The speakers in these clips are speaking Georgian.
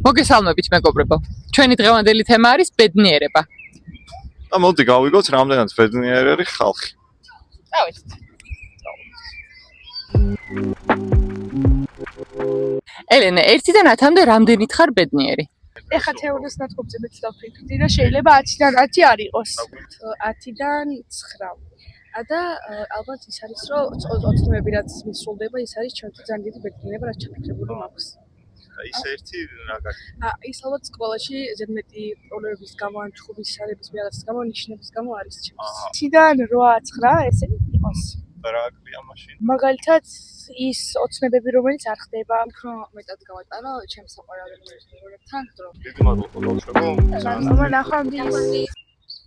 მოგესალმებით მეგობრებო. ჩვენი დღევანდელი თემა არის ბედნიერება. და მოდი გავიგოთ რამდენად ბედნიერი არის ხალხი. დავით. ელენე, 1-დან 10-მდე რამდენით ხარ ბედნიერი? ეხა თეორიას ნათქვამზე ვფიქრდი და შეიძლება 10-დან 10 არ იყოს. 10-დან 9. და ალბათ ის არის, რომ ოცნებები რაც მისრულდება, ის არის ჩვენთვის ძალიან დიდი ბედნიერება, რაც ჩაფიქრებული მაქვს. ის ერთი რა გაკეთე? ის ალბათ სკოლაში ზედმეტი პრობლემების გამო, ან ჩხუბის სარების მიღების გამო, ნიშნების გამო არის ჩემს. 10-დან 8-9 ესე იყოს. და რა აკლია მაშინ? მაგალითად ის ოცნებები, რომელიც არ ხდება, უფრო მეტად გავატარო ჩემს საყვარელ მეგობრებთან, რომ დიდი მადლობა ბავშვებო. ნახვამდის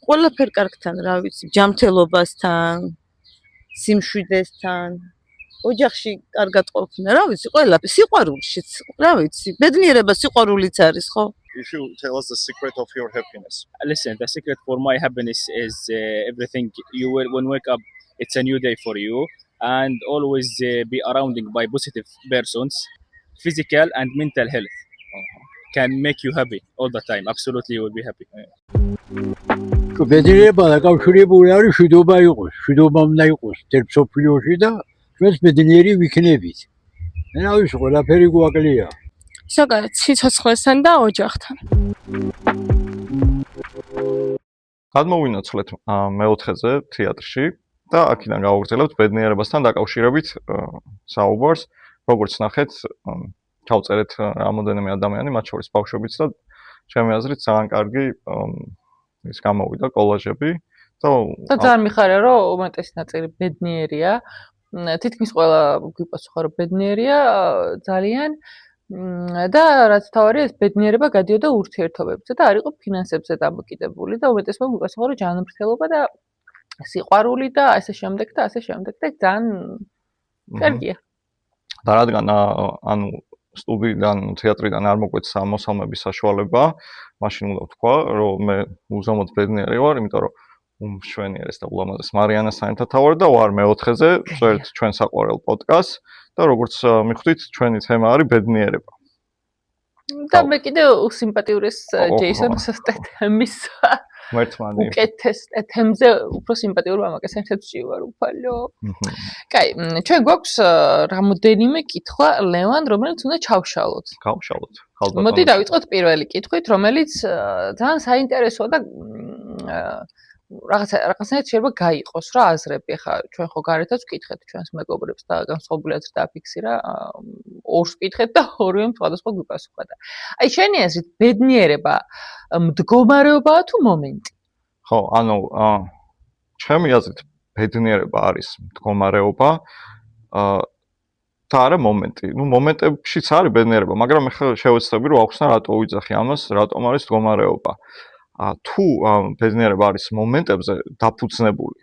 ყველაფერ კარგთან, რა ვიცი, ჯანმრთელობასთან, სიმშვიდესთან, ოჯახში კარგად ყოფნა, რა ვიცი, ყველაფერი, სიყვარულშიც, რა ვიცი, ბედნიერება სიყვარულიც არის, ხო? If you tell us the secret of your happiness. Listen, the secret for my happiness is everything you will when wake up, it's a new day for you, and always be surrounded by positive persons. Physical and mental health can make you happy all the time. Absolutely, you will be happy. ბედნიერება დაკავშირებული არის მშვიდობა იყოს, მშვიდობა უნდა იყოს ერთ სოფლიოში და ჩვენს ბედნიერი ვიქნებით. რა ვიცი, ყველაფერი გვაკლია. ზოგადად სიცოცხლესთან და ოჯახთან. გადმოვინაცვლეთ მეოთხეზე თეატრში და აქედან გავაგრძელებთ ბედნიერებასთან დაკავშირებით საუბარს. როგორც ნახეთ, ჩავწერეთ რამოდენიმე ადამიანი, მათ შორის ბავშვებიც და ჩემი აზრით ძალიან კარგი ის გამოვიდა კოლაჟები და ძალიან მიხარია, რომ უმეტესი ნაწილი ბედნიერია. თითქმის ყველა გვიპასუხა, რომ ბედნიერია ძალიან და რაც თავარია, ეს ბედნიერება გადიოდა ურთიერთობებზე და არ იყო ფინანსებზე დამოკიდებული და უმეტესმა გვიპასუხა, რომ ჯანმრთელობა და სიყვარული და ასე შემდეგ და ასე შემდეგ და ძალიან კარგია. და რადგან ანუ სტუდიიდან, თეატრიდან არ მოგვეც მოსალმების საშუალება, მაშინ უნდა ვთქვა, რომ მე უზომოდ ბედნიერი ვარ, იმიტომ რომ უმშვენიერეს და ულამაზეს მარიანასთან ერთად ვარ და ვარ მეოთხეზე, წერთ ჩვენ საყვარელ პოდკასტს და როგორც მიხვდით, ჩვენი თემა არის ბედნიერება. და მე კიდე უსიმპათიურეს ჯეისონ სტეთემის მერთმანი. უკეთეს თემზე უფრო სიმპათიური მამაკაც ერთად ვარ უფალო. კაი, ჩვენ გვაქვს რამოდენიმე კითხვა ლევან, რომელიც უნდა ჩავშალოთ. გავშალოთ. მოდი დავიწყოთ პირველი კითხვით, რომელიც ძალიან საინტერესოა და რაღაცნაირად შეიძლება გაიყოს რა აზრები. ახლა ჩვენ ხო გარეთაც ვკითხეთ ჩვენს მეგობრებს და განსხვავებული აზრი დააფიქსირა. ორს ვკითხეთ და ორივემ სხვადასხვა გვიპასუხა და. აი შენი აზრით ბედნიერება მდგომარეობაა თუ მომენტი? ხო, ანუ ჩემი აზრით ბედნიერება არის მდგომარეობა და არა მომენტი. ნუ მომენტებშიც არის ბედნიერება, მაგრამ მე შევეცდები რომ აუხსნა რატო ვიძახი ამას, რატომ არის მდგომარეობა. თუ ბედნიერება არის მომენტებზე დაფუძნებული,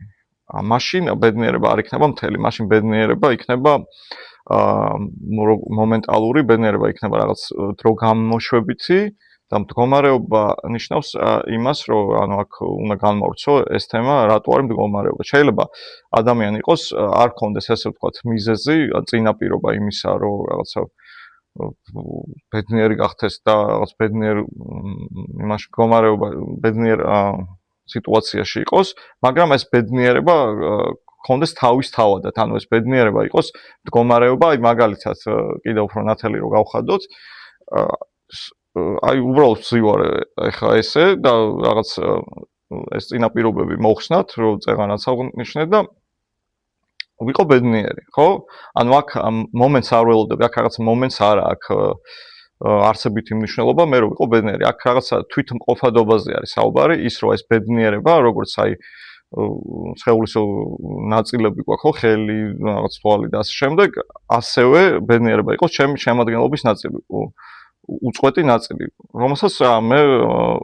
მაშინ ბედნიერება არ იქნება მთელი, მაშინ ბედნიერება იქნება მომენტალური, ბედნიერება იქნება რაღაც დრო გამოშვებითი და მდგომარეობა ნიშნავს იმას, რომ ანუ აქ უნდა განმავრცო ეს თემა, რატო არის მდგომარეობა. შეიძლება ადამიანი იყოს არ ქონდეს ესე ვთქვათ მიზეზი, წინაპირობა იმისა, რომ რაღაცა ბედნიერი გახდეს და რაღაც ბედნიერ იმაში მდგომარეობა, ბედნიერ სიტუაციაში იყოს, მაგრამ ეს ბედნიერება ქონდეს თავის თავადად, ანუ ეს ბედნიერება იყოს მდგომარეობა, აი მაგალითად კიდევ უფრო ნათელი რომ გავხადოთ, აი უბრალოდ ვზივარ ეხლა ესე და რაღაც ეს წინაპირობები მოხსნათ, რომ წეღანაც აღნიშნეთ და ვიყო ბედნიერი, ხო? ანუ აქ მომენტს არ ველოდები, აქ რაღაც მომენტს არა, აქ არსებითი მნიშვნელობა, მე რო ვიყო ბედნიერი, აქ რაღაცა თვითმყოფადობაზე არის საუბარი, ის რომ ეს ბედნიერება, როგორც აი სხეულის ნაწილები გვაქვს, ხო, ხელი, რაღაც თვალი და ასე შემდეგ, ასევე ბედნიერება იყოს ჩემი შემადგენლობის ნაწილი. უწყვეტი ნაწილი, რომელსაც მე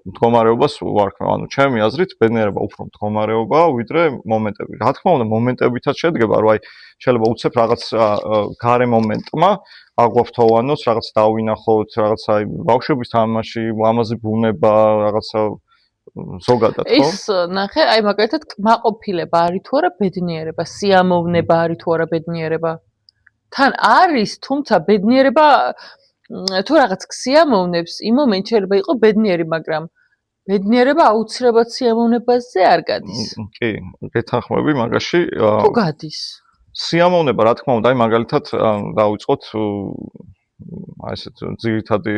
მდგომარეობას ვარქმევ, ანუ ჩემი აზრით ბედნიერება უფრო მდგომარეობაა ვიდრე მომენტები. რა თქმა უნდა, მომენტებითაც შედგება, რომ აი შეიძლება უცებ რაღაც გარე მომენტმა აღვაფთოვანოს, რაღაც დავინახოთ, რაღაც აი ბავშვების თამაში, ლამაზი ბუნება, რაღაცა ზოგადად, ხო? ის ნახე, აი მაგალითად კმაყოფილება არის თუ არა ბედნიერება, სიამოვნება არის თუ არა ბედნიერება. თან არის, თუმცა ბედნიერება თუ რაღაც სიამოვნებს, იმ მომენტში შეიძლება იყოს ბედნიერი, მაგრამ ბედნიერება აუცილებლად სიამოვნებაზე არ გადის. კი, გეთანხმები მაგაში. თუ გადის. სიამოვნება, რა თქმა უნდა, აი მაგალითად დავიწყოთ აი ესეთ ძირითადი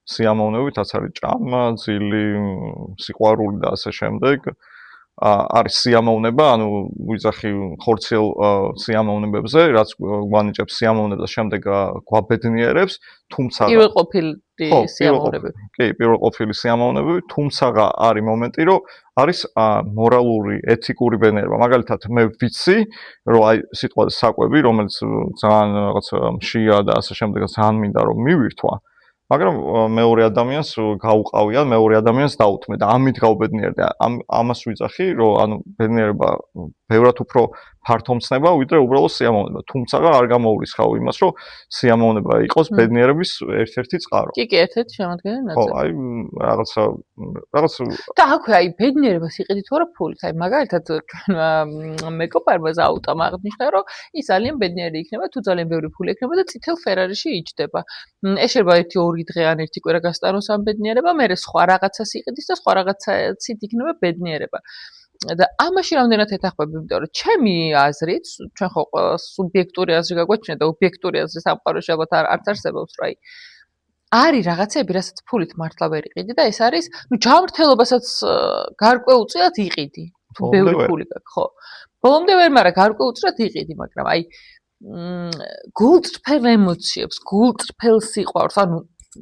სიამოვნებითაც არის ჭამა, ძილი, სიყვარული და ასე შემდეგ. არის სიამოვნება, ანუ ვიძახი ხორციელ სიამოვნებებზე, რაც გვანიჭებს სიამოვნებას და შემდეგ გვაბედნიერებს, თუმცა პირველყოფილი სიამოვნებები. კი, პირველყოფილი სიამოვნებები, თუმცა არის მომენტი, რომ არის მორალური, ეთიკური ბედნიერება. მაგალითად, მე ვიცი, რომ აი სიტყვაზე საკვები, რომელიც ძალიან რაღაც მშია და ასე შემდეგ, ძალიან მინდა რომ მივირთვა. მაგრამ მეორე ადამიანს გაუყავია, მეორე ადამიანს დაუთმე და ამით გავბედნიერდი. ამას ვიძახი, რომ ანუ ბედნიერება ბევრად უფრო ფართო მცნება, ვიდრე უბრალოდ სიამოვნება. თუმცა არ გამოურისხავ იმას, რომ სიამოვნება იყოს ბედნიერების ერთ-ერთი წყარო. კი, ერთ-ერთი შემადგენელი ნაწილი. ხო, აი რაღაც და აქვე აი ბედნიერებას იყიდით თუ არა ფულით. აი მაგალითად მეკოპარმა ზაუტამ აღნიშნა, რომ ის ძალიან ბედნიერი იქნება, თუ ძალიან ბევრი ფული ექნება და წითელ ფერარიში იჯდება. ეს შეიძლება 1-2 დღე ან 1 კვირა გასტანოს ამ ბედნიერება, მერე სხვა რაღაცას იყიდის და სხვა რაღაცით იქნება ბედნიერება. და ამაში რამდენად ეთანხმები, იმიტომ რომ ჩემი აზრით, ჩვენ ხო სუბიექტური აზრი გაგვაჩნია და ობიექტური აზრი სამყაროში ალბათ არც არსებობს, რა აი. არის რაღაცები, რასაც ფულით მართლა ვერ იყიდი და ეს არის, ნუ ჯანმრთელობასაც გარკვეულწილად იყიდი. თუ ბევრი ფული გაქვს, ხო. ბოლომდე ვერ, მაგრამ გარკვეულწილად იყიდი, მაგრამ აი გულწრფელ ემოციებს, გულწრფელ სიყვარულს, ანუ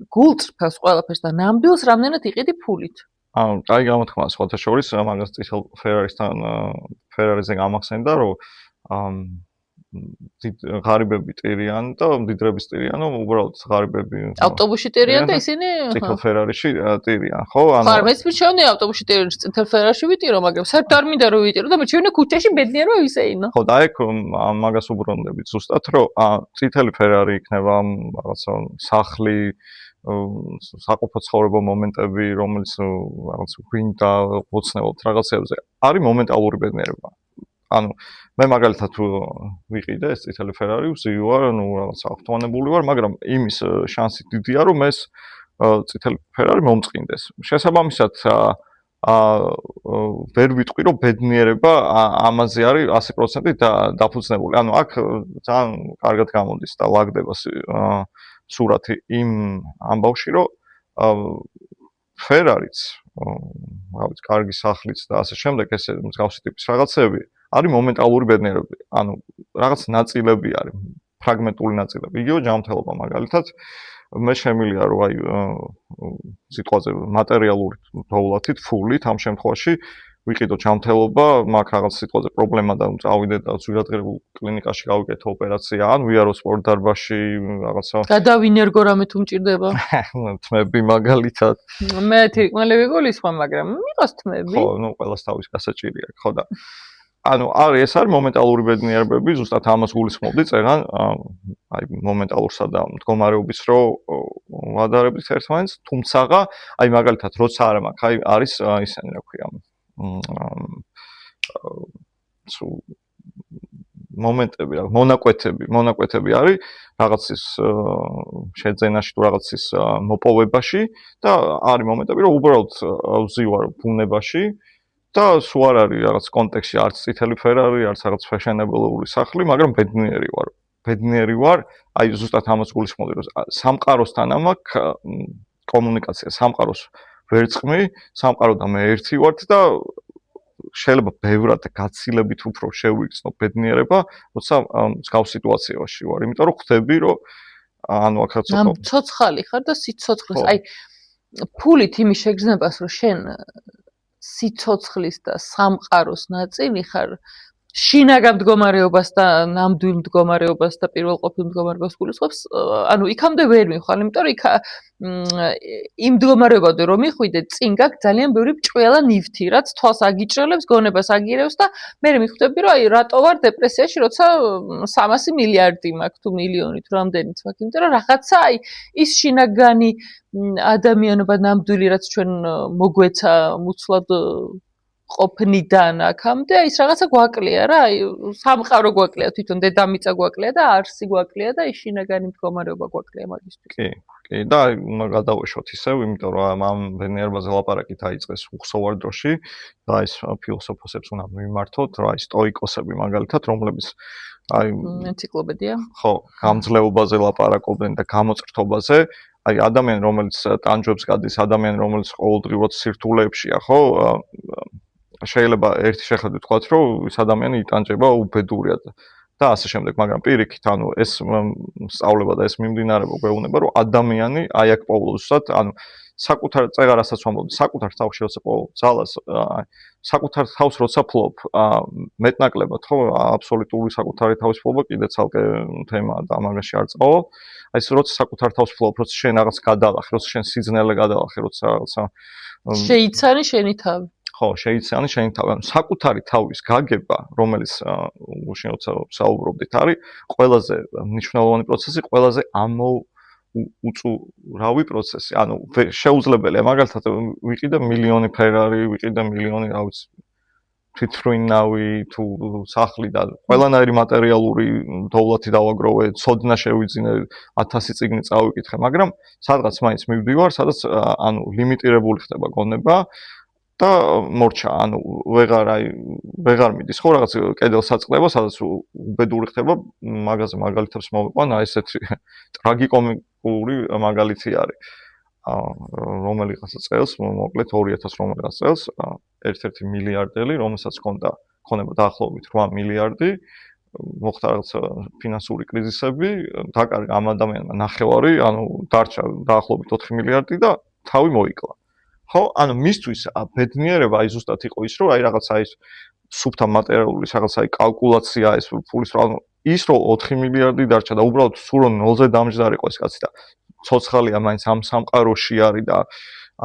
გულწრფელს ყველაფერს და ნამდვილს რამდენად იყიდი ფულით. ანუ კაი გამოთქმა სხვათა შორის მაგას წითელ ფერარისთან ფერარიზე გამახსენდა რომ ღარიბები ტირიან და მდიდრების ტირიან, უბრალოდ ღარიბები ავტობუსში ტირიან და ისინი წითელ ფერარიში ტირიან, ხო? ანუ ხარ მეც მირჩევნია ავტობუსში ტირიან, წითელ ფერარში ვიტირო, მაგრამ საერთოდ არ მინდა რომ ვიტირო და მირჩევნია ქუჩაში ბედნიერო ვისეინო. ხო, და ეგ მაგას უბრუნდებით ზუსტად, რომ წითელი ფერარი იქნება რაღაცა სახლი საყოფო ცხოვრება მომენტები, რომელიც რაღაც გვინდა ვოცნებობთ რაღაცებზე. არის მომენტალური ბედნიერება. ანუ მე მაგალითად ვიყიდე ეს წითელი ფერარი, ვზივარ, ну რაღაც აღთვალებული ვარ, მაგრამ იმის შანსი დიდია, რომ ეს წითელი ფერარი მომწყინდეს. შესაბამისად ვერ ვიტყვი, რომ ბედნიერება ამაზე არის 100% დაფუძნებული. ანუ აქ ძალიან კარგად გამოდის და ლაგდება სურათი იმ ამბავში, რომ ფერარიც, რა ვიცი, კარგი სახლიც და ასე შემდეგ, ესე მსგავსი ტიპის რაღაცები არის მომენტალური ბედნიერება. ანუ რაღაც ნაწილები არის, ფრაგმენტული ნაწილები. იგივე ჯანმრთელობა მაგალითად, მე შემილია რომ აი სიტყვაზე მატერიალური დოვლათით, ფულით ამ შემთხვევაში ვიყიდო ჯანმრთელობა, მაგ რაღაც სიტყვაზე პრობლემა და წავიდე და ძვირადღირებულ კლინიკაში გავიკეთო ოპერაცია, ან ვიარო სპორტ დარბაზში რაღაცა. გადავინერგო რამე თუ მჭირდება. თმები მაგალითად. მე თირკმელი ვიგულისხმობ, მაგრამ მიყოს თმები. ხო, ну ყველას თავის გასაჭირი აქვს, ხო და ანუ ეს არის მომენტალური ბედნიერებები, ზუსტად ამას გულისხმობდი წერან, აი მომენტალურსა და მდგომარეობის რო ვადარებთ ერთმანეთს, თუმცა აი მაგალითად როცა არ მაქვს, აი არის ისინი რა ქვია, მომენტები, მონაკვეთები არის რაღაცის შეძენაში თუ რაღაცის მოპოვებაში და არის მომენტები, რომ უბრალოდ ვზივარ ბუნებაში და სულ არ არის რაღაც კონტექსტში არც წითელი ფერარი, არც რაღაც ფეშენებლური სახლი, მაგრამ ბედნიერი ვარ, აი ზუსტად ამას გულისხმობდი, რომ სამყაროსთან ამაქვს კომუნიკაცია, სამყაროს ვერწყმი, სამყარო და მე ერთი ვართ და შეიძლება ბევრად გაცილებით უფრო შევიგრძნო ბედნიერება, როცა მსგავს სიტუაციაში ვარ, იმიტომ რომ ხვდები, რომ ანუ აქ რა ამ ცოცხალი ხარ და სიცოცხლის, აი ფულით იმის შეგრძნებას, რომ შენ სიცოცხლის და სამყაროს ნაწილი ხარ, შინაგან მდგომარეობას და ნამდვილ მდგომარეობას და პირველყოფილ მდგომარეობას გულისხმობს, ანუ იქამდე ვერ მიხვალ, იმიტომ რომ იქ იმ მდგომარეობამდე რომ მიხვიდე, წინ გაქვს ძალიან ბევრი ჭყველა ნივთი, რაც თვალს აგიჭრელებს, გონებას აგირევს და მე მიხვდები, რომ აი რატო ვარ დეპრესიაში, როცა 300 მილიარდი მაქვს თუ მილიონი თუ რამდენიც მაქვს, იმიტომ რომ რაღაცა აი ის შინაგანი ადამიანობა ნამდვილი, რაც ჩვენ მოგვეცა მუცლად ყოფნიდან აქამდე ის რაღაცა გვაკლია რა, აი სამყარო გვაკლია თვითონ დედამიწა გვაკლია და არსი გვაკლია და ის შინაგანი მდგომარეობა გვაკლია მაგისთვის. კი, და უნდა გადავეშოთ ისევ, იმიტომ რომ ამ ბედნიერებაზე ლაპარაკი დაიწყეს უხსოვარ დროში და ის ფილოსოფოსებს უნდა მიმართოთ, რა ის სტოიკოსები მაგალითად, რომლებიც აი ენციკლოპედია. ხო, გამძლეობაზე ლაპარაკობენ და გამოწრთობაზე, აი ადამიანი, რომელიც ტანჯვებს გადის, ადამიანი, რომელიც ყოველდღიურად სირთულეებშია, ხო? შეიძლება ერთი შეხედვით ვთქვათ, რომ ის ადამიანი იტანჯება უბედურად და ასე შემდეგ, მაგრამ პირიქით, ანუ ეს სწავლება და ეს მიმდინარეობა გვეუბნება, რომ ადამიანი აი აქ პოულობს, ანუ საკუთარ წეღარასაც ვამბობ, საკუთარ თავში როცა პოულობ ძალას, საკუთარ თავს როცა ფლობ, მეტნაკლებად, ხო, აბსოლუტური საკუთარი თავისუფლება კიდე ცალკე თემაა და მაგაში არ წავალ. აი ეს როცა საკუთარ თავს ფლობ, როცა შენ რაღაც გადალახე, როცა შენ სიძნელე გადალახე, როცა რაღაცა შეიცანი შენი თავი. ხო, შეიცანი შენი თავი. ანუ საკუთარი თავის გაგება, რომელიც უშენ როცა საუბრობდით, არის ყველაზე მნიშვნელოვანი პროცესი, ყველაზე უწურავი პროცესი. ანუ შეუძლებელია, მაგალითად, ვიყიდე მილიონი ფერარი, ვიყიდე მილიონი, რა ვიცი, თვითმფრინავი თუ სახლი და ყველანაირი მატერიალური დოვლათი დავაგროვე, ცოდნა შევიძინე, 1000 წიგნი წავიკითხე, მაგრამ სადღაც მაინც მივდივარ, სადაც ანუ ლიმიტირებული ხდება გონება და მორჩა, ანუ ვეღარ მიდის, ხო, რაღაც კედელსაწყლება, სადაც უბედური ხდება, მაგაზე მაგალითებს მოვიყვან, აი ესეთი ტრაგიკომიკური მაგალითი არის. რომელიღაც წელს, მოკლედ 2000 რომელიღაც წელს, ერთ-ერთი მილიარდელი, რომელსაც ქონება დაახლოებით 8 მილიარდი, მოხდა რაღაც ფინანსური კრიზისები, დაკარგა ამ ადამიანმა ნახევარი, ანუ დარჩა დაახლოებით 4 მილიარდი და თავი მოიკლა. ხო, ანუ მისთვის ბედნიერება აი ზუსტად იყო ის, რომ აი რაღაცა ის სუფთა მატერიალური რაღაცა აი კალკულაცია ეს ფულის რა, ის რომ 4 მილიარდი დარჩა და უბრალოდ სულ რომ 0-ზე დამჯდარი იყო ეს კაცი და ცოცხალია მაინც ამ სამყაროში არის და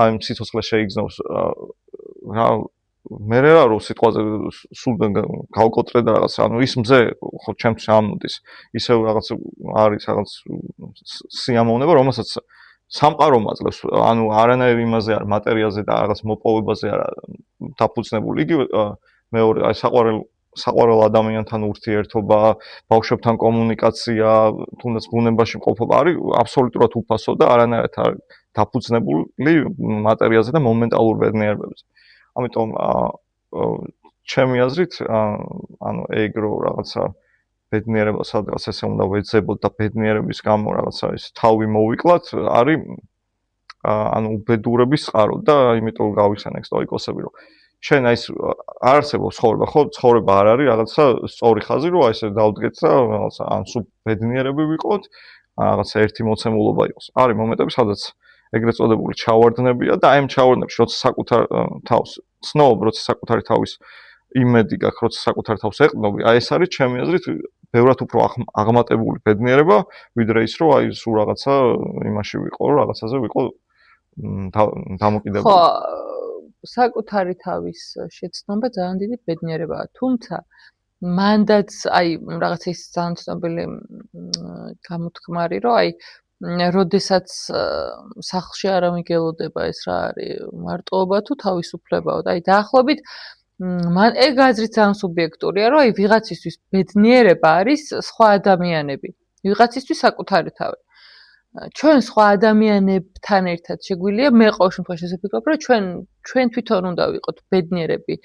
აი სიცოცხლე შეიგზნობს რა მე რა რომ სიტყვაზე სულ გავკოტრე და რაღაც ანუ ის მზე ხო ჩემთვის ამოდის ისევ რაღაც არის რაღაც სიამოვნება რომელსაც სამყარო მაძლევს ანუ არანაირ იმაზე არ მატერიაზე და რაღაც მოპოვებაზე არ დაფუძნებული იგივე მეორე აი საყვარელ ადამიანთან ურთიერთობა, ბავშვებთან კომუნიკაცია, თუნდაც ბუნებაში მყოფობა არის აბსოლუტურად უფასო და არანაირად არ დაფუძნებული მატერიაზე და მომენტალურ ბედნიერებებზე. ამიტომ ჩემი აზრით ანუ ეგრო რაღაცა ბედნიერება სადღაც ესე უნდა ვეძებოთ და ბედნიერების გამო რაღაცა ის თავი მოვიკლათ არის ანუ უბედურების წყარო და იმიტომ გავიხსენე სტოიკოსები რომ შენ აი ეს არ არსებობს ცხოვრება ხო ცხოვრება არ არის რაღაცა სწორი ხაზი რომ აი ესე დავდგეთ და რაღაცა ან სულ ბედნიერები ვიყოთ რაღაცა ერთი მოცემულობა იყოს არის მომენტები სადაც ეგრეთ წოდებული ჩავარდნებია და აი ამ ჩავარდნებში როცა საკუთარ თავს ცნობ როცა საკუთარი თავის იმედი გაქვს როცა საკუთარ თავს ეყნობი აი ეს არის ჩემი აზრით ბევრად უფრო აღმატებული ბედნიერება ვიდრე ის რომ აი სულ რაღაცა იმაში ვიყო რაღაცაზე ვიყო დამოკიდებული ხო საკუთარი თავის შეცნობა ძალიან დიდი ბედნიერებაა. თუმცა მანდაც აი რაღაც ის ძალიან ცნობილი გამოთქმარი რომ აი როდესაც სახლში არ ამიგელოდება ეს რა არის მარტოობა თუ თავისუფლებაო და აი დაახლოებით მან ეგ აზრით ძალიან სუბიექტურია რომ აი ვიღაცისთვის ბედნიერება არის სხვა ადამიანები. ვიღაცისთვის საკუთარი თავი. ჩვენ სხვა ადამიანებთან ერთად შეგვიძლია მე ყოველ შემთხვევაში ესე ვფიქრობ რომ ჩვენ თვითონ უნდა ვიყოთ ბედნიერები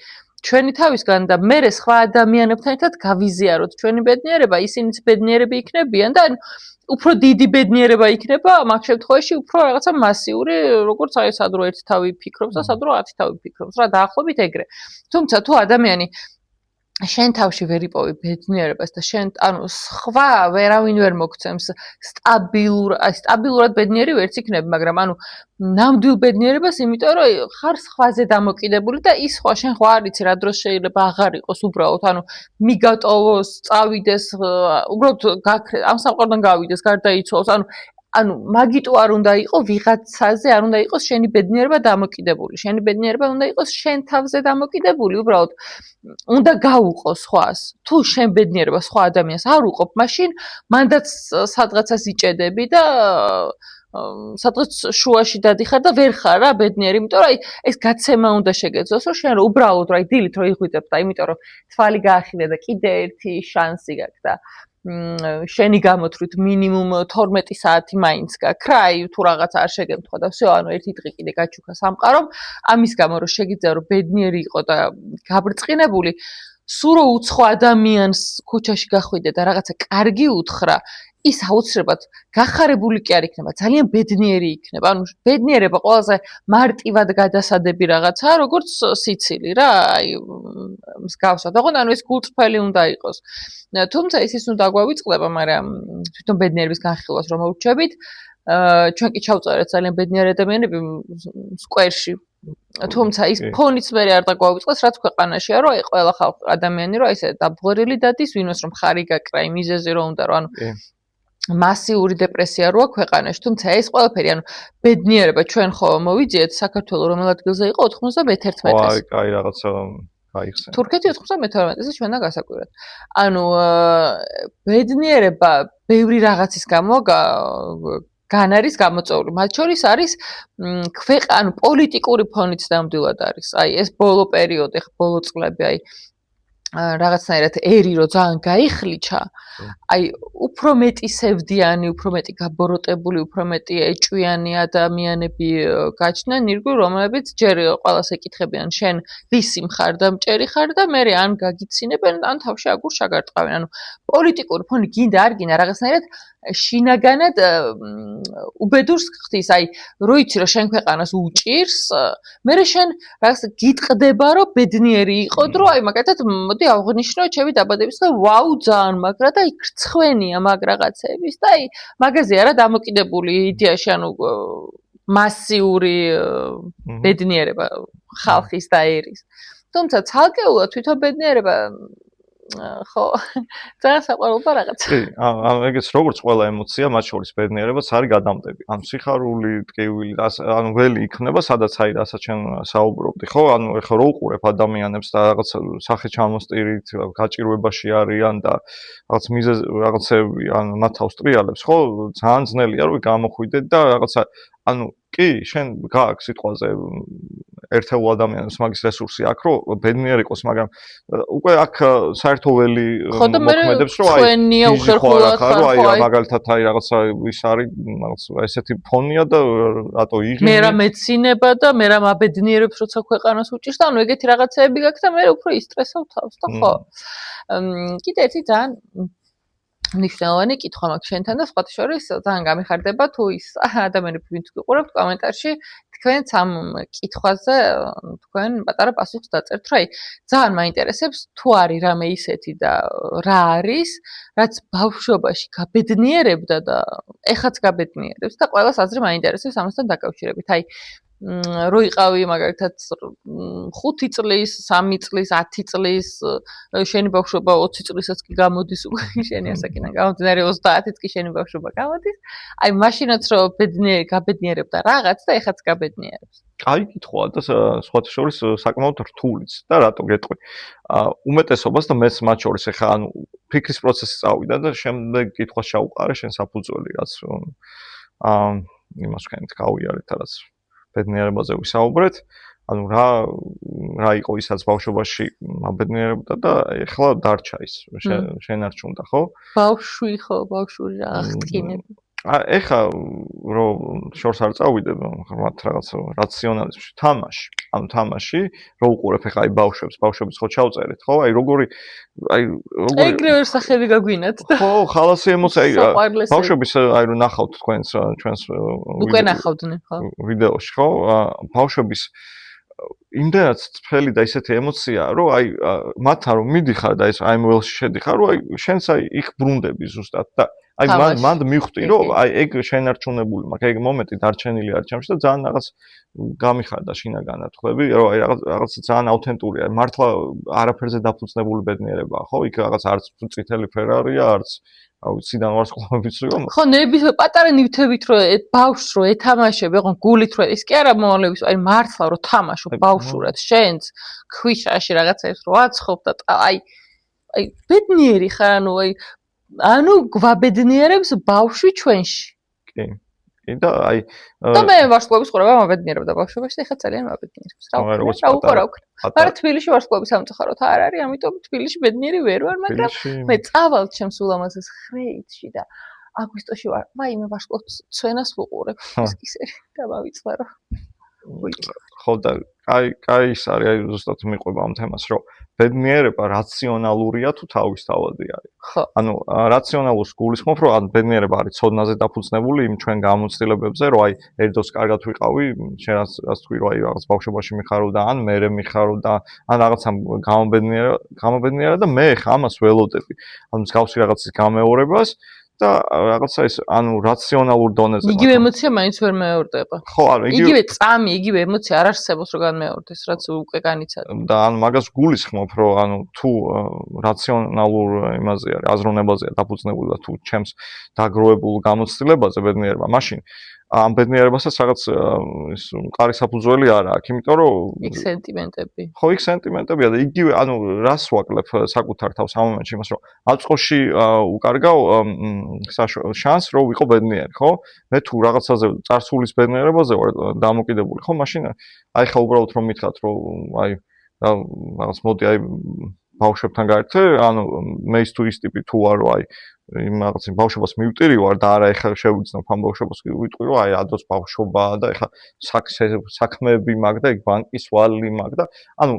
ჩვენი თავისგან და მე სხვა ადამიანებთან ერთად გავიზიაროთ ჩვენი ბედნიერება ისინიც ბედნიერები იქნებიან და უფრო დიდი ბედნიერება იქნება მაგ შემთხვევაში უფრო რაღაცა მასიური როგორც აი სადრო ერთი თავი ფიქრობს და სადრო 10 თავი ფიქრობს რა დაახლოებით ეგრე თუმცა თუ ადამიანი შენ თავში ვერ იპოვი ბედნიერებას და შენ ანუ სხვა ვერავინ ვერ მოგცემს სტაბილურად ბედნიერი ვერც იქნები მაგრამ ანუ ნამდვილ ბედნიერებას იმიტომ რომ ხარ სხვაზე დამოკიდებული და ის სხვა შენ ხო არ იცი რა დროს შეიძლება აღარ იყოს უბრალოდ ანუ მიგატოვოს წავიდეს უბრალოდ ამ სამყაროდან გავიდეს გარდაიცვალოს ანუ მაგიტო არ უნდა იყო ვიღაცაზე არ უნდა იყოს შენი ბედნიერება დამოკიდებული შენი ბედნიერება უნდა იყოს შენ თავზე დამოკიდებული უბრალოდ უნდა გაუყო სხვას თუ შენ ბედნიერება სხვა ადამიანს არ უყობ მაშინ მანდაც სადღაცას იჭედები და სადღაც შუაში დადიხარ და ვერ ხარ რა ბედნიერი, იმიტომ რომ აი ეს გაცემა უნდა შეგეძლოს, რომ შენ უბრალოდ რა დილით რო იღვიძებ და იმიტომ რომ თვალი გაახინე და კიდე ერთი შანსი გაქვს და შენი გამოთვლით მინიმუმ 12 საათი მაინც გაქვს რა, აი თუ რაღაც არ შეგემთხვა და всё, ანუ ერთი დღე კიდე გაჩუქა სამყარომ, ამის გამო რომ შეგიძლია რომ ბედნიერი იყო და გაბრწყინებული, სულ რო უცხო ადამიანს ქუჩაში გახვიდე და რაღაცა კარგი უთხრა, ის აუცილებლად გახარებული კი არ იქნება, ძალიან ბედნიერი იქნება. ანუ ბედნიერება ყველაზე მარტივად გადასადები რაღაცაა, როგორც სიცილი რა, აი მსგავსად. ოღონდ ანუ ეს გულწრფელი უნდა იყოს. თუმცა ის უნდა გვავიწყდება, მაგრამ თვითონ ბედნიერების განხილვას რომ მოვრჩებით, ჩვენ კი ჩავწერეთ ძალიან ბედნიერი ადამიანები სკვერში. თუმცა ის ფონიც მე არ დაგვავიწყდეს, რაც ქვეყანაშია, რომ აი ყველა ხალხი ადამიანი რომ ესე დაბღვერილი დადის, ვინოს რომ ხარი გაკრა იმ მიზეზი რომ უნდა რომ ანუ მასიური დეპრესია როა ქვეყანაში, თუმცა ეს ყველაფერი, ანუ ბედნიერება ჩვენ ხო მოვიძიეთ საქართველოს რომელ ადგილზე იყო 91-ეს. აი, კაი რაღაცა გაიხსენე. თურქეთი 92-ზე ჩვენთან გასაკვირად. ანუ ბედნიერება ბევრი რაღაცის გამო გან არის გამოწვეული. მათ შორის არის ანუ პოლიტიკური ფონიც ნამდვილად არის. აი ეს ბოლო პერიოდი, ბოლო წლები, აი რაღაცნაირად ერი რო ძალიან გაიხლიჩა, აი უფრო მეტი სევდიანი, უფრო მეტი გაბოროტებული, უფრო მეტი ეჭვიანი ადამიანები გაჩნდნენ ირგვლივ, რომლებიც ჯერ ყველას ეკითხებიან, შენ ვისი მხარ და მჭერი ხარ და მე ან გაგიცინებენ, ან თავში აგურ შაგარტყავენ. ანუ პოლიტიკური ფონი გინდა არ გინდა რაღაცნაირად შინაგანად უბედურს ხდის, აი რო იცი რომ შენ ქვეყანას უჭირს, მე შენ რაღაც გიტყდება რომ ბედნიერი იყო დრო, აი მაგათაც მოდი ავღნიშნო ჩემი დაბადების დღე, ვაუ ძალიან მაგრა და აი რცხვენია მაგ რაღაცების და აი მაგაზე არა დამოკიდებული იდეაში, ანუ მასიური ბედნიერება ხალხის და ერის. თუმცა ცალკეულად თვითონ ბედნიერება ხო, ძალიან საყვარელობა რაღაცა. კი, ეგეც როგორც ყველა ემოცია, მათ შორის ბედნიერებაც არის გადამდები. ანუ სიხარული, ტკივილი, ანუ ველი იქნება, სადაც აი რასაც ჩვენ საუბრობდი, ხო? ანუ ეხლა რო უყურებ ადამიანებს და რაღაც სახე ჩამოსტირით, გაჭირვებაში არიან და რაღაც მიზეზ რაღაცები, ანუ მათ ავსტრიალებს, ხო? ძალიან ძნელია რომ გამოხვიდეთ და რაღაცა ანუ კი, შენ გააქვს სიტყვაზე ერთეულ ადამიანებს მაგის რესურსი აქვს, რომ ბედნიერი იყოს, მაგრამ უკვე აქ საერთო ველი მოქმედებს, რომ აი უხერხულად ხარ, რომ აი მაგალითად აი რაღაცა ის არის, რაღაც ესეთი ფონია და რატო იღები? მე რა მეცინება და მე რა მაბედნიერებს, როცა ქვეყანას უჭირს და ანუ ეგეთი რაღაცეები გაქვს და მე უფრო ისტრესავ თავს და ხო. კიდე ერთი ძალიან მნიშვნელოვანი კითხვა მაქვს შენთან და სხვათა შორის ძალიან გამიხარდება თუ ის ადამიანები ვინც გიყურებთ კომენტარში თქვენც ამ კითხვაზე თქვენ პატარა პასუხს დაწერთ, რომ აი ძალიან მაინტერესებს თუ არის რამე ისეთი და რა არის, რაც ბავშვობაში გაბედნიერებდა და ეხაც გაბედნიერებს და ყველას აზრი მაინტერესებს ამასთან დაკავშირებით. აი რო იყავი მაგალითად 5 წლის, 3 წლის, 10 წლის, შენი ბავშვობა 20 წლისაც კი გამოდის უკვე შენი ასაკიდან გამომდინარე 30 წლი შენი ბავშვობა გამოდის. აი მაშინაც რო გაბედნიერებდა რაღაც და ეხაც გაბედნიერებს. კაი კითხვაა და სხვათა შორის საკმაოდ რთულიც და რატო გეტყვი. უმეტესობას და მეც მათ შორის ეხა ანუ ფიქრის პროცესი წავიდა და შემდეგ კითხვას ჩაუყარე შენ საფუძველი რაც იმას ვქენით გავიარეთ რაც ბედნიერებაზე ვისაუბრეთ, ანუ რა იყო ისაც ბავშვობაში მაბედნიერებდა და ეხლა დარჩა ის შენარჩუნდა, ხო? ბავშვი ხო, ბავშვური რა აღტკინები. ეხლა რომ შორს არ წავიდე, მათ რაღაც რაციონალიზმში, თამაში. ანუ თამაში, რო უყურებ ეხლა აი ბავშვებს ხო ჩავწერეთ, ხო? აი როგორი ეგრევე სახელი გაგვინათ და ხო, ხალასი ემოცია, ბავშვების აი რო ნახავთ ჩვენს უკვე ნახავდნენ, ხო? ვიდეოში, ხო? ბავშვების იმდენად წფელი და ისეთი ემოცია, რომ აი მათთან რომ მიდიხარ და ეს აი ველში შედიხარ, რომ აი შენც აი იქ ბრუნდები ზუსტად და აი მანდ მივხვდი, რომ აი ეგ შენარჩუნებული მაქვს, ეგ მომენტი დარჩენილი არ ჩემში და ძალიან რაღაც გამიხარდა შინაგანად ხვდები, რომ აი რაღაც ძალიან აუთენტურია, მართლა არაფერზე დაფუძნებული ბედნიერებაა, ხო? იქ რაღაც არც წითელი ფერარია, არც აუციდან ვარსკვლავებიც რომ ხო პატარა ნივთებით რომ ბავშვს რო ეთამაშები, ხო გულით რო ის კი არა მოვალეობის, აი მართლა რო თამაშო ბავშვურად შენც ქვიშაში რაღაცებს რო აცხობ და აი ბედნიერი ხარ, ანუ გვაბედნიერებს ბავშვი ჩვენში. კი. და აი და მე ვარსკვლავის ყურება მაბედნიერებდა ბავშვობაში და ეხლა ძალიან მაბედნიერებს. რა უყურა. მაგრამ თბილისში ვარსკვლავის სამწუხაროდ არ არის, ამიტომ თბილისში ბედნიერი ვერ ვარ, მაგრამ მე წავალ ჩემს ულამაზეს ხრეითში და აგვისტოში ვარ. ვაიმე ვარსკვლავის ცვენას ვუყურებ. ის ისერი და მავიცვარო. ხო და კაი ის არის, აი ზუსტად მიყვება ამ თემას, რომ ბედნიერება რაციონალურია თუ თავისთავადი არის. ხო. ანუ რაციონალურს გულისხმობ, რომ ან ბედნიერება არის ცოდნაზე დაფუძნებული იმ ჩვენ გამოცდილებებზე, რომ აი ერთდროს კარგად ვიყავი, შენ რაც თქვი, რომ აი რაღაც ბავშვობაში მიხარო და ან მერე მიხარო და ან რაღაცა გამობედნიერა და მე ხა ამას ველოდები. ანუ მსგავსი რაღაცის გამეორებას და რაღაცა ის ანუ რაციონალურ დონეზე. იგივე ემოცია მაინც ვერ მეორდება. ხო, ანუ იგივე წამი, იგივე ემოცია არ არსებობს რომ განმეორდეს, რაც უკვე განიცადა. და ან მაგას გულისხმობ, რომ ანუ თუ რაციონალურ იმაზე არის, აზროვნებაზეა დაფუძნებული და თუ ჩემს დაგროვებულ გამოცდილებაზე ბედნიერება, მაშინ ამ ბედნიერებასაც რაღაც ის მყარი საფუძველი არ აქვს, იმიტომ რომ იქ სენტიმენტები. ხო, იქ სენტიმენტებია და იგივე, ანუ რას ვაკლებ საკუთარ თავს ამ მომენტში, იმას რომ აწყოში უკარგავ შანსს, რომ ვიყო ბედნიერი, ხო? მე თუ რაღაცაზე წარსულის ბედნიერებაზე ვარ დამოკიდებული, ხო, მაშინ აი ხა უბრალოდ რომ მითხრათ, რომ აი რაღაც მოდი აი ბავშვებთან გაერთე, ანუ მე ის თუ ის ტიპი თუ ვარო, აი იმ რაღაც ბავშვობას მივტირი ვარ და არა ეხლა შევიძნობ ამ ბავშვობას ვიტყვი რომ აი ადროს ბავშვობაა და ეხლა საქმეები მაქვს და იქ ბანკის ვალი მაქვს და ანუ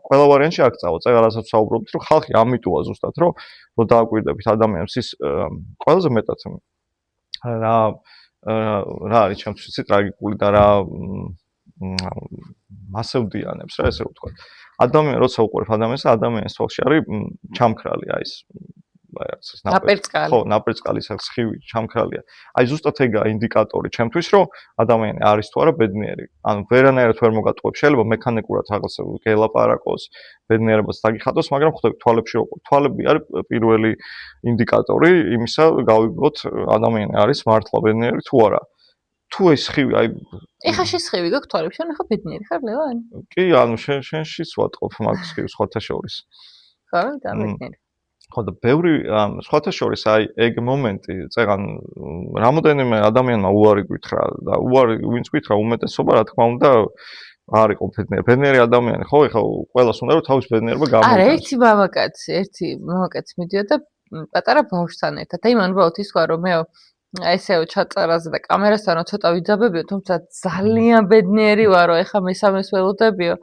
ყველა ვარიანტში აქ წავა წეგარასაც საუბრობთ რომ ხალხი ამიტოა ზუსტად რომ დააკვირდებით ადამიანებს ის ყველაზე მეტად რა არის ჩემთვის იცი ტრაგიკული და რა მასევდიანებს რა ესე ვთქვა ადამიანი როცა უყურებ ადამიანს ადამიანის თვალში არის ჩამქრალი აი ეს ნაპერწკალი. ხო, ნაპერწკალის სხივი ჩამქრალია. აი ზუსტად ეგაა ინდიკატორი ჩემთვის, რომ ადამიანი არის თუ არა ბედნიერი. ანუ ვერანაირად ვერ მოგატყუებ. შეიძლება მექანიკურად რაღაც გელაპარაკოს, ბედნიერებას დაგიხატოს, მაგრამ ხვდები თვალებში რო თვალები არის პირველი ინდიკატორი იმისა, გავიგოთ ადამიანი არის მართლა ბედნიერი თუ არა. თუ ეს სხივი აი ეხა შესხივი გაქვს თვალებში, ან ეხა ბედნიერი ხარ ლევანი? კი, ანუ შენშიც ვატყობ მაგ სხივს სხვათა შორის. ხო, და ბედნიერი. ხო და ბევრი სხვათა შორის აი ეგ მომენტი წეგან რამოდენიმე ადამიანმა უარი გითხრა და უარი ვინც გითხრა უმეტესობა რა თქმა უნდა არ იყო ბედნიერი ადამიანი ხო ეხლა ყველას უნდა რომ თავის ბედნიერება გამოიყენოს არა ერთი მამაკაცი მიდიოდა პატარა ბავშვთან ერთად და იმან უბრალოდ ის თქვა რომ მე ესეო ჩაწერაზე და კამერასთანო ცოტა ვიძაბებიო თუმცა ძალიან ბედნიერი ვარო ეხლა მესამეს ველოდებიო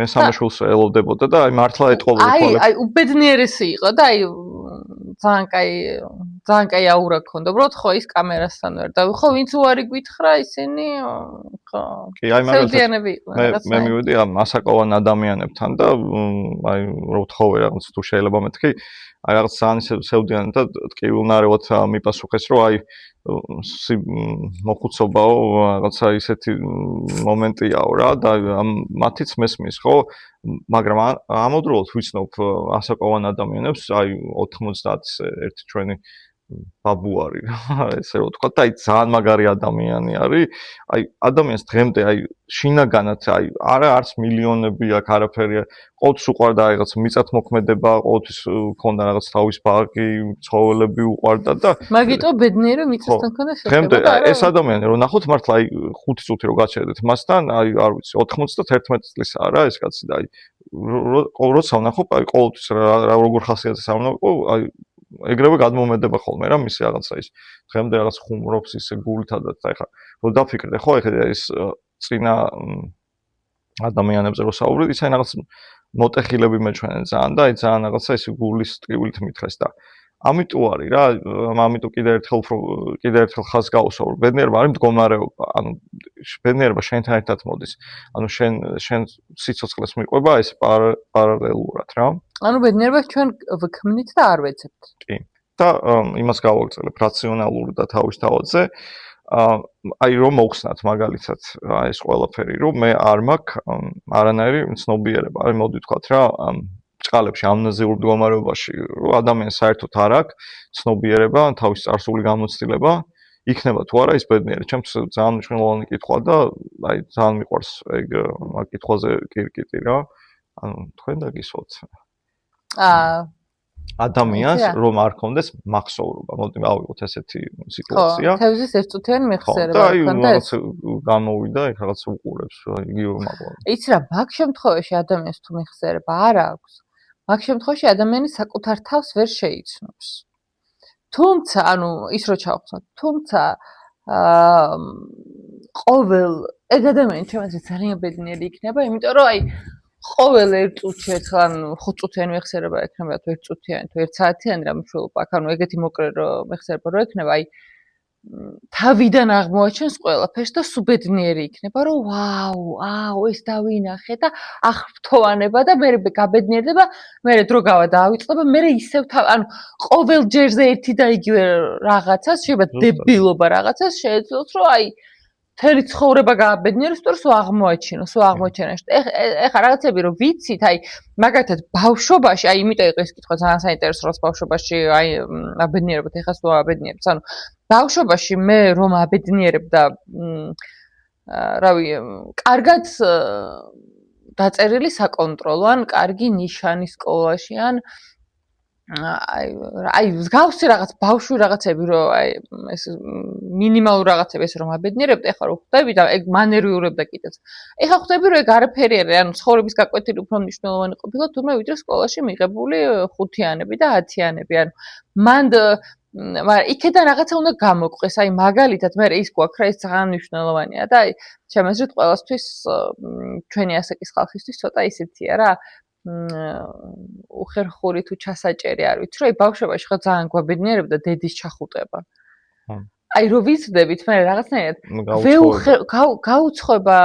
მესამე შულს ელოდებოდა და აი მართლა ეთყობოდა თვალებს აი უბედნიერესი იყო და აი ძალიან კაი აურა ქონდა უბრალოდ ხო ის კამერასთან ვერ და ხო ვინც უარი გითხრა ისინი ხო კი აი მაგალითად მე მივედი ამ ასაკოვან ადამიანებთან და აი რო ვთხოვე რაღაც თუ შეიძლება მეთქი აი რაღაც ძალიან სევდიანი და ტკივილნარევად მიპასუხეს რომ აი მოხუცობაო რაღაცა ისეთი მომენტიაო რა და მათიც მესმის ხო მაგრამ ამავდროულად ვიცნობ ასაკოვან ადამიანებს აი 90-ის ერთი ჩვენი ბაბუ არის ესე რომ ვთქვა და აი ძალიან მაგარი ადამიანი არის აი ადამიანს დღემდე აი შინაგანად აი არა არც მილიონები აქ არაფერია ყოველთვის უყვარდა რაღაც მიწათმოქმედება ყოველთვის ქონდა რაღაც თავის ბაღი ცხოველები უყვარდა და მაგიტო ბედნიერი მიწასთან ქონდა დღემდე ეს ადამიანი რომ ნახოთ მართლა აი 5 წუთი რო გაჩერდეთ მასთან აი არ ვიცი 91 წლისაა რა ეს კაცი და აი როცა ვნახო აი ყოველთვის როგორ ხასიათის ამნაყო აი ეგრევე გადმომედება ხოლმე რა მისი რაღაცა ის დღემდე რაღაც ხუმრობს ისე გულითადაც და ეხლა რო დაფიქრდე ხო ეხლა ის წინა ადამიანებზე რო საუბრობთ ისე რაღაც მოტეხილები მეჩვენენ ძალიან და აი ძალიან რაღაცა ის გულის ტკივილით მითხრეს და ამიტომ არის რა ამიტომ კიდე ერთხელ ხაზს გავუსვარ ბედნიერება არის მდგომარეობა ანუ ბედნიერება შენთან ერთად მოდის ანუ შენ სიცოცხლეს მიყვება ეს პარალელურად რა ანუ ბედნიერებას ჩვენ ვქმნით და არ ვეცებთ კი და იმას გავაგრძელებ რაციონალური და თავისთავადზე აი რომ მოხსნათ მაგალითად ეს ყველაფერი რომ მე არ მაქვს არანაირი ცნობიერება აი მოდი ვთქვათ რა ჭყალებში ამნეზიურ მდგომარეობაში რომ ადამიანს საერთოდ არ აქვს ცნობიერება თავის წარსული გამოცდილება იქნება თუ არა ის ბედნიერი ჩემთვის ძალიან მნიშვნელოვანი კითხვა და აი ძალიან მიყვარს ეგ მაგ კითხვაზე კირკიტი რა ანუ თქვენ დაგისვათ ადამიანს იცი რა? რომ არ ქონდეს მახსოვრობა. მოდი ავიღოთ ესეთი ხო, სიტუაცია. თევზის ერთწუთიანი ხო, მეხსიერება და აი ქონდა რაღაც ეს. გამოვიდა, იქ რაღაც უყურებს, იგივე მაგალითად. იცი რა, მაგ შემთხვევაში ადამიანს თუ მეხსიერება არ აქვს, მაგ შემთხვევაში ადამიანი საკუთარ თავს ვერ შეიცნობს. თუმცა, ანუ ის რო ჩავხსნათ, თუმცა ყოველ ეგ ადამიანი ჩემთვის ძალიან ბედნიერი იქნება, იმიტომ რომ აი ყოველ ერთ წუთში ერთხელ ან 5 წუთიანი მეხსიერება ექნება თუ 1 წუთიანი თუ 1 საათიანი რა მნიშვნელობა აქვს, ანუ ეგეთი მოკლე რო მეხსიერება რო ექნება, აი თავიდან აღმოაჩენს ყველაფერს და სულ ბედნიერი იქნება, რომ ვაუ, ეს დავინახე და აღფრთოვანება და მე გაბედნიერდება, მე დრო გავა დაავიწყდება, მე ისევ ანუ ყოველ ჯერზე ერთი და იგივე რაღაცას, შეიძლება დებილობა რაღაცას შეეძლოს, რომ აი მთელი ცხოვრება გააბედნიეროს, თუ სულ აღმოაჩინოს. ეხლა რაღაცები რომ ვიცით, აი მაგალითად ბავშვობაში, აი იმიტომ იყო ეს კითხვა ძალიან საინტერესო, რომ ბავშვობაში აი აბედნიერებთ, ეხლა სულ აბედნიერებთ. ანუ ბავშვობაში მე რომ აბედნიერებ და რავი, კარგად დაწერილი საკონტროლო ან კარგი ნიშანი სკოლაში ან აი მსგავსი რაღაც ბავშვი რაღაცები რომ აი ეს მინიმალურ რაღაცები ეს რომ აბედნიერებთ, ეხლა რომ ხვდები და ეგ მანერვიურებ და კიდეც. ეხლა ხვდები რომ ეგ არაფერი არის, ანუ ცხოვრების გაკვეთილი უფრო მნიშვნელოვანი ყოფილა თურმე ვიდრე სკოლაში მიღებული 5-იანები და 10-იანები. ანუ მანდ მაგრამ იქიდან რაღაცა უნდა გამოყვეს, აი მაგალითად მე ის გვაქვს რა, ეს ძალიან მნიშვნელოვანია და აი ჩემი აზრით ყველასთვის ჩვენი ასაკის ხალხისთვის ცოტა ისეთია რა. უხერხური თუ ჩასაჭერი არ ვიცი, რომ აი ბავშვობაში ხო ძალიან გვაბედნიერებდა დედის ჩახუტება. აი რო ვიცდებით, მე რაღაცნაირად გაუცხოება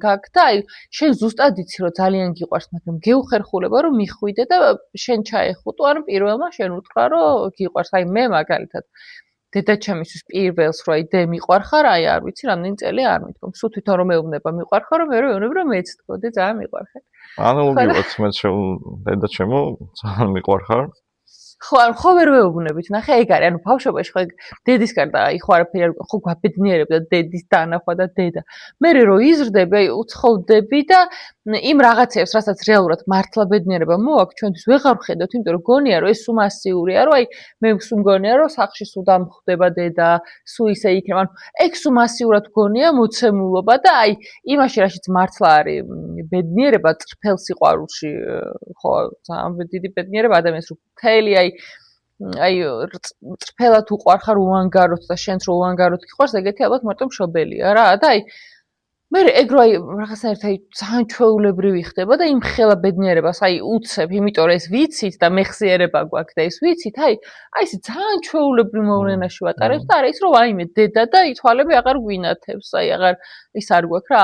გაქვს და აი შენ ზუსტად იცი რომ ძალიან გიყვარს, მაგრამ გეუხერხულება რომ მიხვიდე და შენ ჩაეხუტო, ან პირველმა შენ უთხრა რომ გიყვარს. აი მე მაგალითად დედაჩემისთვის პირველს რო აი დე მიყვარხარ, აი არ ვიცი რამდენი წელი არ მithkom. სულ თვითონ რომ მეუბნება მიყვარხარ, რომ მე ვეუბნები რომ მეც თქო და ძალიან მიყვარხარ. ანალოგიურად მე დედაჩემო ძალიან მიყვარხარ. ხო, ანუ ხო ვერ ვეუბნებით, ნახე ეგ არის, ანუ ბავშვობაში ხო ეგ დედის გარდა აი ხო არაფერი არ ხო გვაბედნიერებდა დედის დანახვა და დედა. მე რო იზრდები, აი უცხოვდები და იმ რაღაცებს, რასაც რეალურად მართლა ბედნიერება მოაქვს, ჩვენთვის ვეღარ ვხედავთ, იმიტომ რომ გონია რომ ეს სულ მასიურია, რომ აი მე სულ მგონია რომ სახლში სულ დამხვდება დედა, სულ ისე იქნება. ანუ ეგ სულ მასიურად გონია მოცემულობა და აი იმაში რაშიც მართლა არის ბედნიერება წრფელ სიყვარულში, ხო, ძალიან დიდი ბედნიერება ადამიანს რო მთელი აი წრფელად უყვარხარ უანგაროთ და შენც რო უანგაროთ გიყვარს, ეგეთი ალბათ მარტო მშობელია რა და აი მე ეგ რო აი რაღაცნაირად აი ძალიან ჩვეულებრივი ხდება და იმ ხელა ბედნიერებას აი უცებ, იმიტომ რომ ეს ვიცით და მეხსიერება გვაქვს და ეს ვიცით, აი ეს ძალიან ჩვეულებრივ მოვლენაში ვატარებთ და არა ის რომ აიმე დედა და ითვალები აღარ გვინათებს, აი აღარ ის არ გვაქვს რა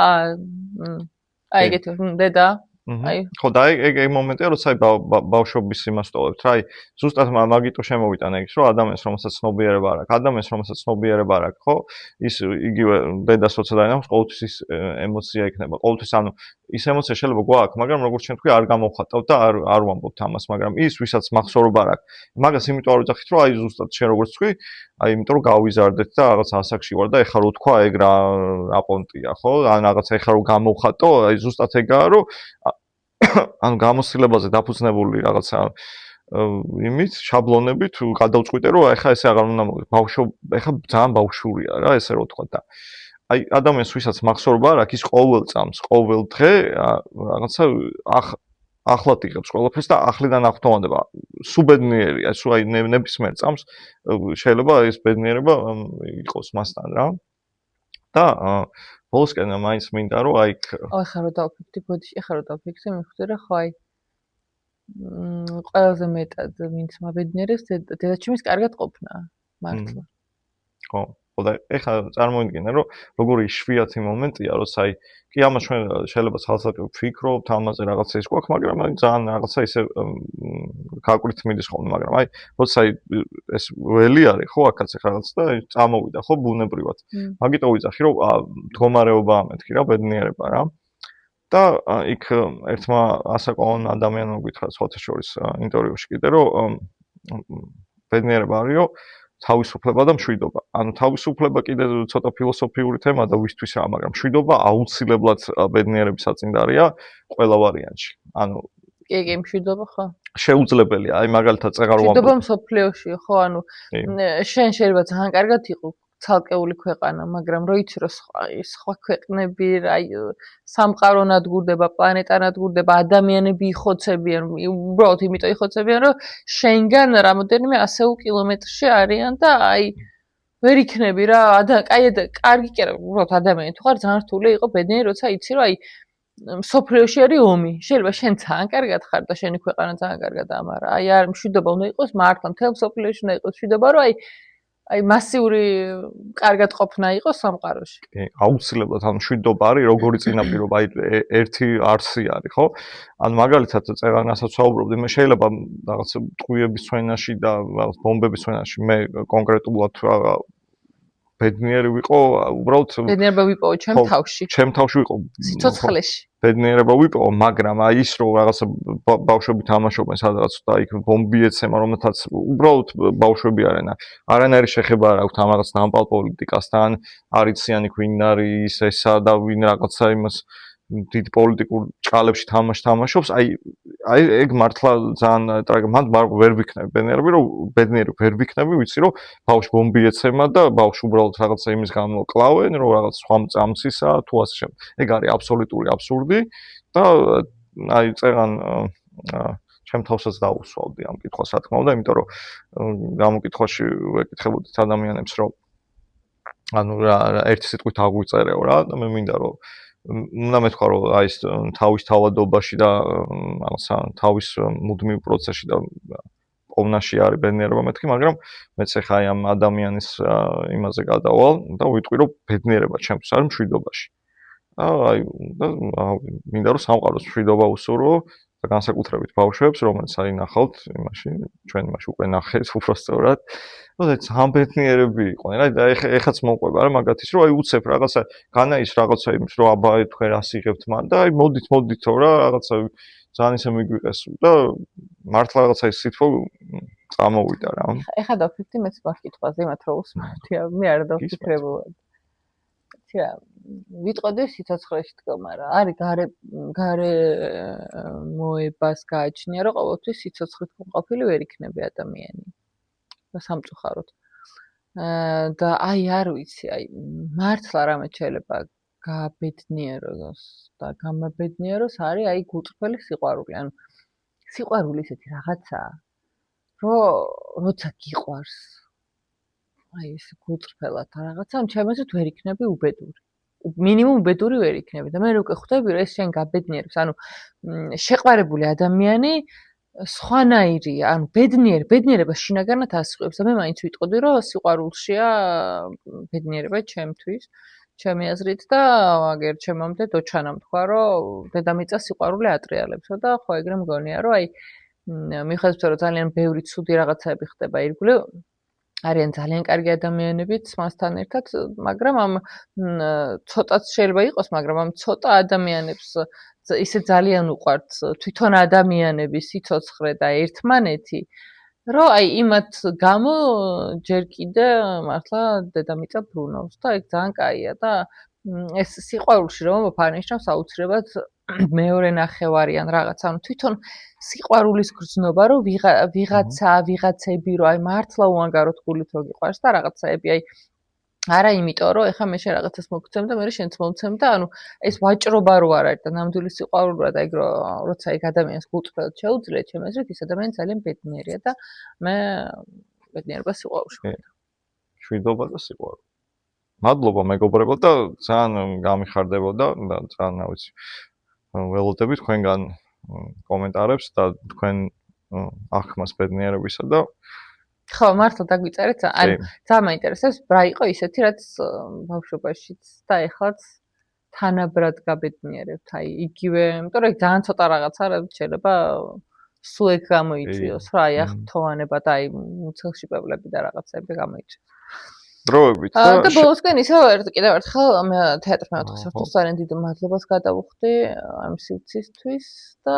აი ეგეთი დედა აი ხო და ეგ მომენტია როცა აი ბავშვობის იმას ტოვებთ რა აი ზუსტად მაგიტო შემოვიტანა ის რომ ადამიანს რომელსაც ცნობიერება არ აქვს ადამიანს რომელსაც ცნობიერება არ აქვს ხო ის იგივე დედას როცა დაინახავს ყოველთვის ის ემოცია იქნება ყოველთვის ანუ ის ემოცია შეიძლება გვაქვს მაგრამ როგორც ჩვენ თქვი არ გამოვხატავთ და არ ვამბობთ ამას მაგრამ ის ვისაც მახსოვრობა არ აქვს მაგას იმიტომ არ ვიძახით რომ აი ზუსტად შენ როგორც თქვი აი იმიტომ რომ გავიზარდეთ და რაღაც ასაკში ვარ და ეხლა რო თქვა ეგ რა პონტია ხო ან რაღაცა ეხლა რო გამოვხატო აი ზუსტად ეგაა რომ ანუ გამოცდილებაზე დაფუძნებული რაღაცა იმით შაბლონებით გადავწყვიტე რომ ეხლა ესე აღარ უნდა მოვიდე ბავშვ ეხლა ძალიან ბავშვურია რა ესე რო თქვა და აი ადამიანს ვისაც მახსოვრობა არ აქვს ის ყოველ წამს ყოველ დღე რაღაცა ახლად იღებს ყველაფერს და ახლიდან აღფრთოვანდება სულ ბედნიერია სულ აი ნებისმიერ წამს შეიძლება ეს ბედნიერება იყოს მასთან რა და ბოლოსკენ მაინც მინდა რომ აი ახლა რო დავფიქრდი ბოდიში ახლა რო დავფიქრდი მივხვდი რომ ხო აი ყველაზე მეტად ვინც მაბედნიერებს დედაჩემის კარგად ყოფნა მართლა ხო ხო და ეხლა წარმოვიდგინე რომ როგორი შვიათი მომენტია როცა აი კი ამას ჩვენ შეიძლება ხალხსაკი ვფიქრობთ ამაზე რაღაცა ის გვაქვს მაგრამ აი ძალიან რაღაცა ისე გაკვირთ მიდის ხოლმე მაგრამ აი როცა აი ეს ველი არის ხო აქაც ეხლა რაღაც და წამოვიდა ხო ბუნებრივად მაგიტო ვიძახი რომ მდგომარეობაა მეთქი რა ბედნიერება რა და იქ ერთმა ასაკოვან ადამიანმა გითხრა სხვათა შორის ინტერვიუში კიდე რომ ბედნიერება არის რომ თავისუფლება და მშვიდობა. ანუ თავისუფლება კიდე ცოტა ფილოსოფიური თემა და ვისთვის რა, მაგრამ მშვიდობა აუცილებლად ბედნიერების საწინდარია ყველა ვარიანტში. ანუ კი, მშვიდობა ხო? შეუძლებელია, აი მაგალითად წეღარო მშვიდობა მსოფლიოში, ხო, ანუ კი. შენ შეიძლება ძალიან კარგად იყო ცალკეული ქვეყანა, მაგრამ რო იცი რომ სხვა ქვეყნები აი სამყარო ნადგურდება, პლანეტა ნადგურდება, ადამიანები იხოცებიან, უბრალოდ იმიტომ იხოცებიან, რომ შენგან რამოდენიმე 100 კილომეტრში არიან და აი ვერ იქნები რა, კარგი კი არა, უბრალოდ ადამიანი თუ ხარ ძალიან რთული იყო ბედნიერი, როცა იცი რომ აი მსოფლიოში არის ომი. შეიძლება შენ ძალიან კარგად ხარ და შენი ქვეყანა ძალიან კარგადაა, მაგრამ აი არ მშვიდობა უნდა იყოს მართლა მთელ მსოფლიოში უნდა იყოს მშვიდობა, რომ აი მასიური კარგად ყოფნა იყოს სამყაროში. კი, აუცილებლად ამ მშვიდობა არის როგორი წინაპირობა, აი ერთი არსი არის, ხო? ან მაგალითად წეღანასაც ვსაუბრობდი, მე შეიძლება რაღაც ტყვიების ცვენაში და რაღაც ბომბების ცვენაში მე კონკრეტულად ბედნიერი ვიყო, უბრალოდ ბედნიერება ვიპოვო ჩემ თავში. ჩემ თავში ვიყო სიცოცხლეში. ბედნიერება ვიპოვო, მაგრამ აი ის რომ რაღაცა ბავშვები თამაშობენ სადღაც და იქ ბომბი ეცემა, რომელთაც უბრალოდ ბავშვები არიან. არანაირი შეხება არ აქვს ამ რაღაც დამპალ პოლიტიკასთან, არ იციან იქ ვინ არის ესა და ვინ რაღაცა იმას დიდ პოლიტიკურ ჭალებში თამაშობს. აი ეგ მართლა ძალიან ტრაგედია. მან ვერ ვიქნები ბედნიერი ვერ ვიქნები, ვიცი რომ ბავშვი ბომბი ეცემა და ბავშვი უბრალოდ რაღაცა იმის გამო კლავენ, რომ რაღაც სხვა წამსისა თუ ასე შემდეგ. ეგ არის აბსოლუტური აბსურდი და აი წეღან ჩემ თავსაც დაუსვავდი ამ კითხვას, რა თქმა უნდა, იმიტომ რომ გამოკითხვაში ვეკითხებოდით ადამიანებს, რომ ანუ რა ერთი სიტყვით აღვიწერეო რა და მე მინდა რომ უნდა მეთქვა რომ აი ეს თავის თავადობაში და რაღაცა თავის მუდმივ პროცესში და ოვნაში არის ბედნიერება მეთქი, მაგრამ მეც ახლა აი ამ ადამიანის იმაზე გადავალ და ვიტყვი რომ ბედნიერება ჩემთვის არის მშვიდობაში. აი მინდა რომ სამყაროს მშვიდობა უსურვო და განსაკუთრებით ბავშვებს, რომელიც არის ნახავთ იმაში, ჩვენ იმაში უკვე ნახეთ უბრალოდ. და ძალიან ბედნიერები იყვნენ. აი ეხაც მოყვება რა მაგათის რომ აი უცებ რაღაცა განაის რაღაცა იმის რომ აბა თქვენ რას იღებთ მან და აი მოდითო რა რაღაცა ძალიან ისე მიგვიყეს და მართლა რაღაცა ის სიტყვა წამოვიდა რა. ეხლა დავფიქრდი მეც მაგკითხვაზე მათ რო უსმენთ, მე არ დავფიქრებოდი. თია ვიტყოდი სიცოცხლეში თქო, მაგრამ არის გარე მოებას გააჩნია, რომ ყოველთვის სიცოცხლით ყოფილი ვერ იქნება ადამიანი. სამწუხაროდ. და აი არ ვიცი, აი მართლა რამე შეიძლება გაბედნიეროს და გამაბედნიეროს არის აი გულწრფელი სიყვარული. ანუ სიყვარული ისეთი რაღაცაა, რომ როცა გიყვარს აი ეს გულწრფელად რაღაცა, ან ჩემ აზრით ვერ იქნები უბედური. მინიმუმ უბედური ვერ იქნები და მე რო გხვდები რომ ეს შენ გაბედნიერებს, ანუ შეყვარებული ადამიანი სხვანაირია, ანუ ბედნიერება შინაგანად ასწყვებს და მე მაინც ვიტყოდი რომ სიყვარულშია ბედნიერება ჩემთვის, ჩემი აზრით და აგერ ჩემამდე დოჩანამ თქვა რომ დედამიწა სიყვარული ატრიალებსო და ხო ეგრე მგონია რომ აი მიუხედავად რომ ძალიან ბევრი ცუდი რაღაცაები ხდება ირგვლივ არიან ძალიან კარგი ადამიანებიც მასთან ერთად, მაგრამ ამ ცოტაც შეიძლება იყოს, მაგრამ ამ ცოტა ადამიანებს ისე ძალიან უყვართ თვითონ ადამიანების სიცოცხლე და ერთმანეთი, რომ აი იმათ გამო ჯერ კიდე მართლა დედამიწა ბრუნავს და ეგ ძალიან კაია და ეს სიყვარულში რომ ფარნიშნავს აუცილებლად მეორე ნახევარიან რაღაც, ანუ თვითონ სიყვარულის გრძნობა, რომ ვიღაცები რომ აი მართლა უანგაროდ გულით რო გიყვარს და რაღაცაები აი არა იმიტომ რომ ეხლა მე შენ რაღაცას მოგცემ და მე შენც მომცემ და ანუ ეს ვაჭრობა რო არ არის და ნამდვილი სიყვარულია და ეგ როცა ეგ ადამიანს გულწრფელად შეუძლია, ჩემ აზრით ის ადამიანი ძალიან ბედნიერია და მე ბედნიერებას სიყვარულში ვხედავ. მშვიდობა და სიყვარული. მადლობა მეგობრებო და ძალიან გამიხარდებოდა და ძალიან რა ვიცი ველოდები თქვენგან კომენტარებს და თქვენ აღქმას ბედნიერებისა და ხო, მართლა დაგვიწერეთ, ან ძალიან მაინტერესებს რა იყო ისეთი, რაც ბავშვობაშიც და ეხლაც თანაბრად გაბედნიერებთ, აი იგივე, იმიტომ რომ ძალიან ცოტა რაღაცა შეიძლება სულ ეგ გამოიწვიოს, რა აი ახთოვანება და აი მუცელში პეპლები და რაღაცები გამოიწვიოს. დროებით და ბოლოსკენ ისევ კიდევ ერთხელ თეატრ მეოთხე სართულს ძალიან დიდ მადლობას გადავუხდი ამ სივრცისთვის და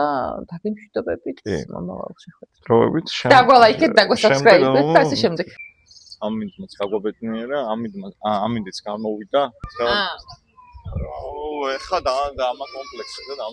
დაგემშვიდობებით მომავალში ხვდებით. დროებით დაგვალაიქეთ, დაგვასაბსკრაიბეთ და ასე შემდეგ. ამინდმაც გაგვაბედნიერა, ამინდიც გამოვიდა. ეხლა და ამა კომპლექსზე და